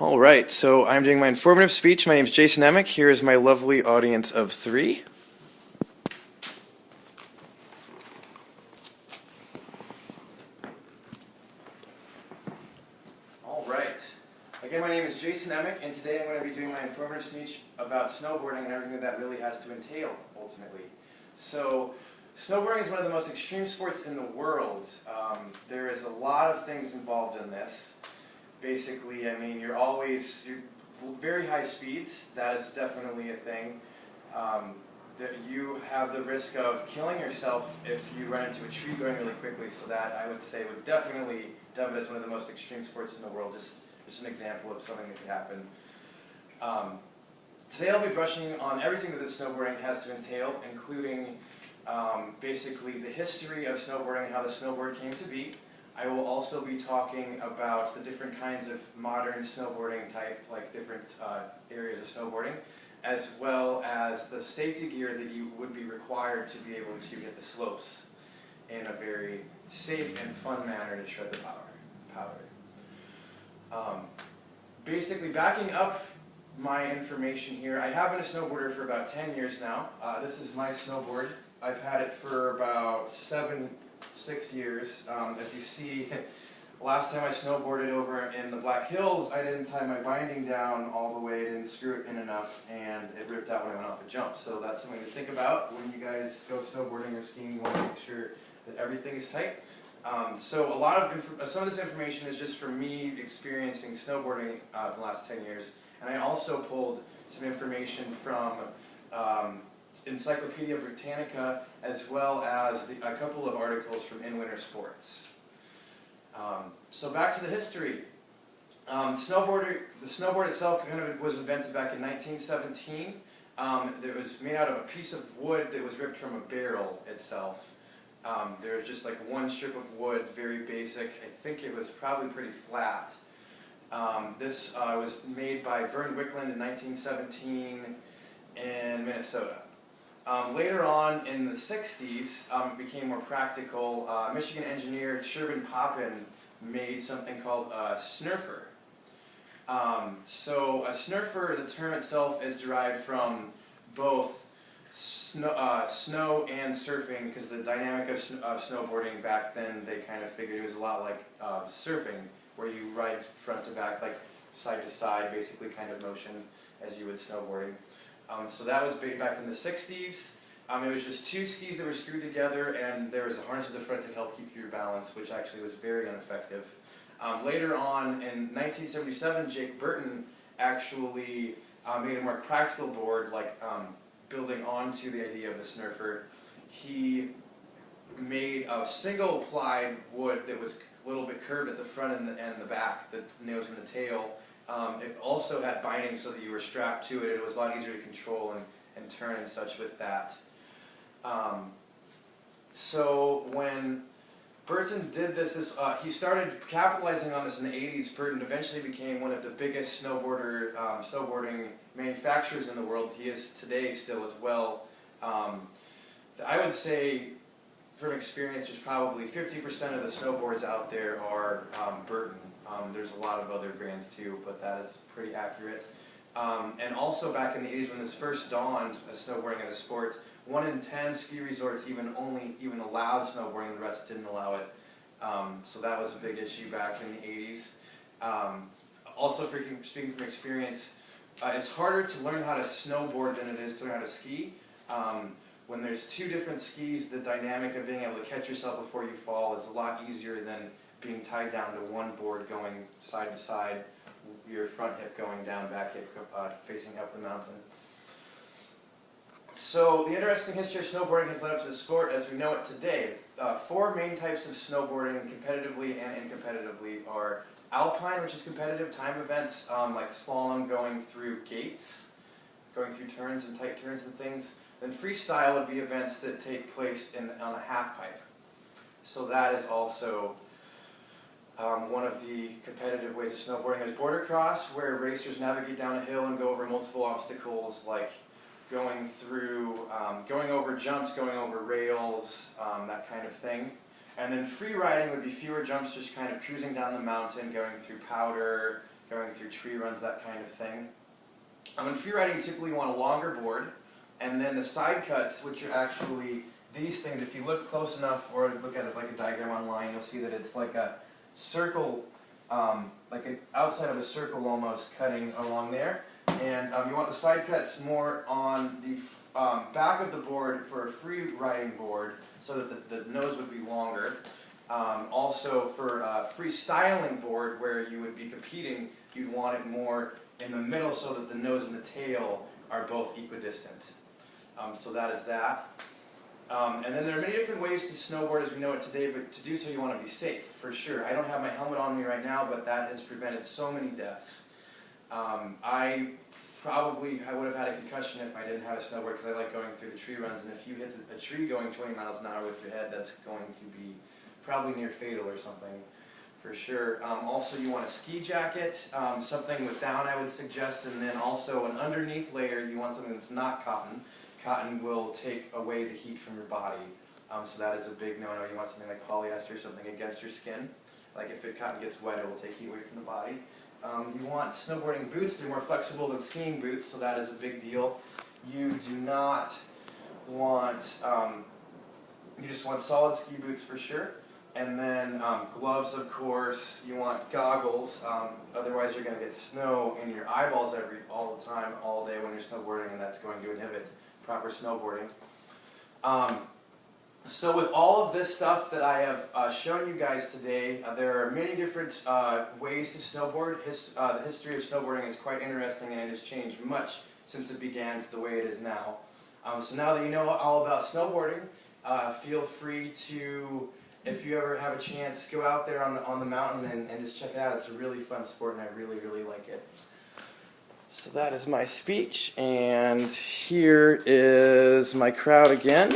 All right, so I'm doing my informative speech. My name is Jason Emick. Here is my lovely audience of three. All right. Again, my name is Jason Emick, and today I'm going to be doing my informative speech about snowboarding and everything that really has to entail, ultimately. So, snowboarding is one of the most extreme sports in the world. There is a lot of things involved in this. Basically, I mean, you're very high speeds. That is definitely a thing. That you have the risk of killing yourself if you run into a tree going really quickly. So that, I would say, would definitely dub it as one of the most extreme sports in the world. Just an example of something that could happen. Today I'll be brushing on everything that the snowboarding has to entail, including basically the history of snowboarding and how the snowboard came to be. I will also be talking about the different kinds of modern snowboarding type, like different areas of snowboarding, as well as the safety gear that you would be required to be able to hit the slopes in a very safe and fun manner to shred the powder. Basically, backing up my information here, I have been a snowboarder for about 10 years now. This is my snowboard. I've had it for about 6 years. As you see, last time I snowboarded over in the Black Hills, I didn't tie my binding down all the way, didn't screw it in enough, and it ripped out when I went off a jump. So that's something to think about when you guys go snowboarding or skiing. You want to make sure that everything is tight. So some of this information is just from me experiencing snowboarding the last 10 years, and I also pulled some information from Encyclopedia Britannica, as well as a couple of articles from In Winter Sports. So back to the history. The snowboard itself kind of was invented back in 1917. It was made out of a piece of wood that was ripped from a barrel itself. There was just like one strip of wood, very basic. I think it was probably pretty flat. This was made by Vern Wickland in 1917 in Minnesota. Later on in the 60s, it became more practical. Michigan engineer Sherman Poppin made something called a snurfer. So a snurfer, the term itself is derived from both snow and surfing, because the dynamic of snowboarding back then, they kind of figured it was a lot like surfing, where you ride front to back, like side to side, basically kind of motion as you would snowboarding. So that was back in the 60s. It was just two skis that were screwed together, and there was a harness at the front to help keep your balance, which actually was very ineffective. Later on, in 1977, Jake Burton actually made a more practical board, like building onto the idea of the snurfer. He made a single plied wood that was a little bit curved at the front and the back, the nose and the tail. It also had binding so that you were strapped to it. It was a lot easier to control and turn and such with that. So when Burton did this, he started capitalizing on this in the 80s. Burton eventually became one of the biggest snowboarding manufacturers in the world. He is today still as well. I would say, from experience, there's probably 50% of the snowboards out there are Burton. There's a lot of other brands too, but that is pretty accurate. And also back in the 80s, when this first dawned as snowboarding as a sport, 1 in 10 ski resorts even allowed snowboarding, the rest didn't allow it. So that was a big issue back in the 80s. Also, speaking from experience, it's harder to learn how to snowboard than it is to learn how to ski. When there's two different skis, the dynamic of being able to catch yourself before you fall is a lot easier than being tied down to one board going side to side, your front hip going down, back hip facing up the mountain. So the interesting history of snowboarding has led up to the sport as we know it today. 4 main types of snowboarding, competitively and incompetitively, are alpine, which is competitive, time events like slalom going through gates, going through turns and tight turns and things. Then freestyle would be events that take place on a half pipe. So that is also one of the competitive ways of snowboarding. There's border cross, where racers navigate down a hill and go over multiple obstacles, like going over jumps, going over rails, that kind of thing. And then free riding would be fewer jumps, just kind of cruising down the mountain, going through powder, going through tree runs, that kind of thing. In free riding, you typically want a longer board, and then the side cuts, which are actually these things. If you look close enough, or look at it like a diagram online, you'll see that it's like a circle, like an outside of a circle almost, cutting along there. And you want the side cuts more on the back of the board for a free riding board, so that the nose would be longer. Also for a freestyling board where you would be competing, you'd want it more in the middle so that the nose and the tail are both equidistant. So that is that. And then there are many different ways to snowboard as we know it today, but to do so you want to be safe, for sure. I don't have my helmet on me right now, but that has prevented so many deaths. I would have had a concussion if I didn't have a snowboard, because I like going through the tree runs, and if you hit a tree going 20 miles an hour with your head, that's going to be probably near fatal or something, for sure. Also, you want a ski jacket, something with down I would suggest, and then also an underneath layer, you want something that's not cotton. Cotton will take away the heat from your body, so that is a big no-no. You want something like polyester, something against your skin. Like if cotton gets wet, it will take heat away from the body. You want snowboarding boots. They're more flexible than skiing boots, so that is a big deal. You do not want, you just want solid ski boots for sure. And then gloves, of course. You want goggles, otherwise you're going to get snow in your eyeballs all the time, all day when you're snowboarding, and that's going to inhibit proper snowboarding. So with all of this stuff that I have shown you guys today, there are many different ways to snowboard. The history of snowboarding is quite interesting, and it has changed much since it began to the way it is now. So now that you know all about snowboarding, feel free to, if you ever have a chance, go out there on the mountain and just check it out. It's a really fun sport, and I really, really like it. So that is my speech, and here is my crowd again.